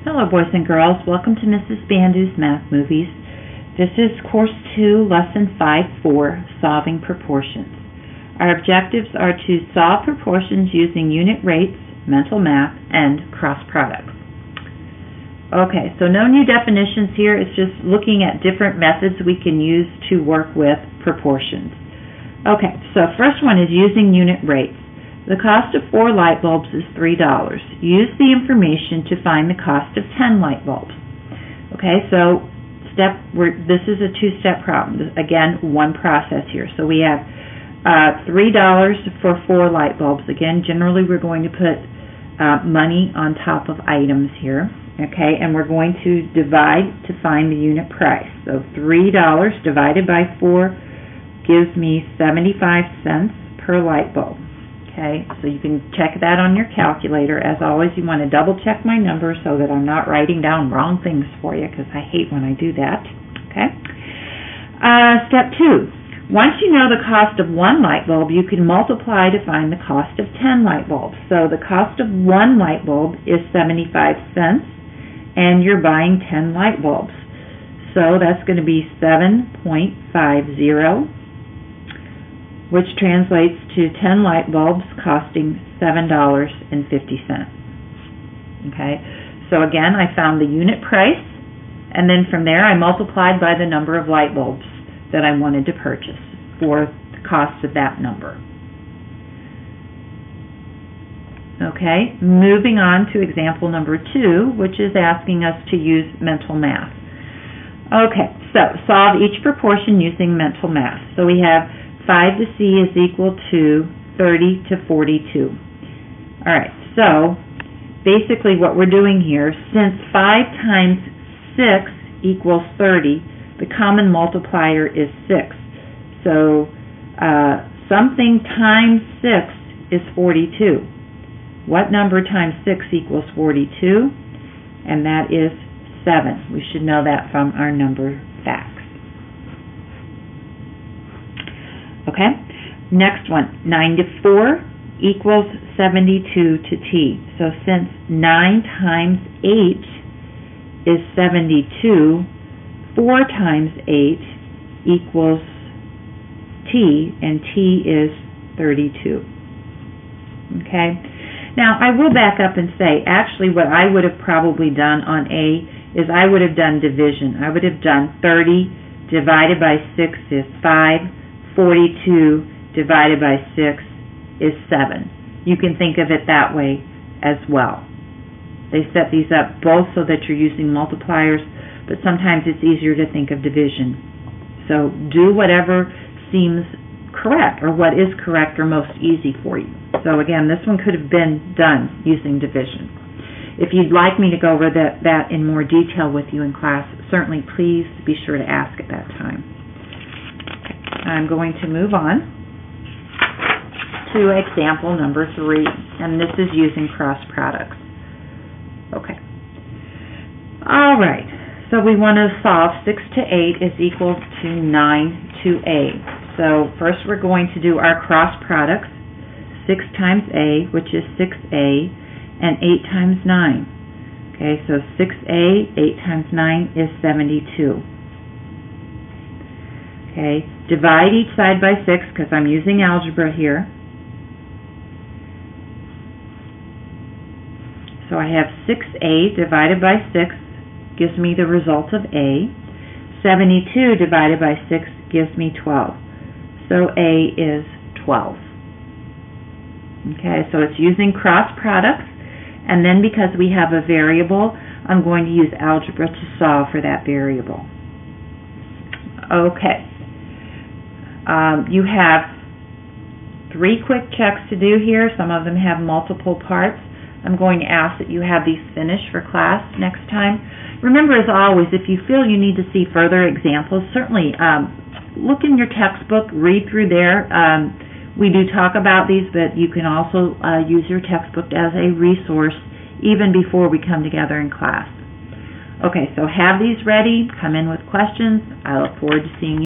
Hello boys and girls, welcome to Mrs. Bandu's Math Movies. This is Course 2, Lesson 5-4, Solving Proportions. Our objectives are to solve proportions using unit rates, mental math, and cross products. Okay, so no new definitions here, it's just looking at different methods we can use to work with proportions. Okay, so first one is using unit rates. The cost of 4 light bulbs is $3. Use the information to find the cost of 10 light bulbs. Okay, so this is a two-step problem. Again, one process here. So we have $3 for 4 light bulbs. Again, generally we're going to put money on top of items here. Okay, and we're going to divide to find the unit price. So $3 divided by 4 gives me 75 cents per light bulb. Okay, so you can check that on your calculator. As always, you want to double check my numbers so that I'm not writing down wrong things for you, because I hate when I do that. Okay. Step 2. Once you know the cost of 1 light bulb, you can multiply to find the cost of 10 light bulbs. So the cost of 1 light bulb is 75 cents, and you're buying 10 light bulbs. So that's going to be 7.50. which translates to 10 light bulbs costing $7.50. Okay, so again, I found the unit price, and then from there I multiplied by the number of light bulbs that I wanted to purchase for the cost of that number. Okay, moving on to example number 2, which is asking us to use mental math. Okay, so solve each proportion using mental math. So we have 5 to c is equal to 30 to 42. Alright, so basically what we're doing here, since 5 times 6 equals 30, the common multiplier is 6. So something times 6 is 42. What number times 6 equals 42? And that is 7. We should know that from our number facts. Okay, next one, 9 to 4 equals 72 to t. So since 9 times 8 is 72, 4 times 8 equals t, and t is 32. Okay, now I will back up and say, actually what I would have probably done on A is I would have done division. I would have done 30 divided by 6 is 5. 42 divided by 6 is 7. You can think of it that way as well. They set these up both so that you're using multipliers, but sometimes it's easier to think of division. So do whatever seems correct, or what is correct or most easy for you. So again, this one could have been done using division. If you'd like me to go over that in more detail with you in class, certainly please be sure to ask at that time. I'm going to move on to example number 3, and this is using cross products. Okay. All right. So we want to solve 6 to 8 is equal to 9 to a. So first we're going to do our cross products. 6 times a, which is 6a, and 8 times 9. Okay, so 6a, 8 times 9 is 72. Okay, divide each side by 6 because I'm using algebra here. So I have 6a divided by 6 gives me the result of a. 72 divided by 6 gives me 12. So a is 12. Okay, so it's using cross products, and then because we have a variable, I'm going to use algebra to solve for that variable. Okay. You have 3 quick checks to do here. Some of them have multiple parts. I'm going to ask that you have these finished for class next time. Remember, as always, if you feel you need to see further examples, certainly look in your textbook, read through there. We do talk about these, but you can also use your textbook as a resource even before we come together in class. Okay, so have these ready. Come in with questions. I look forward to seeing you.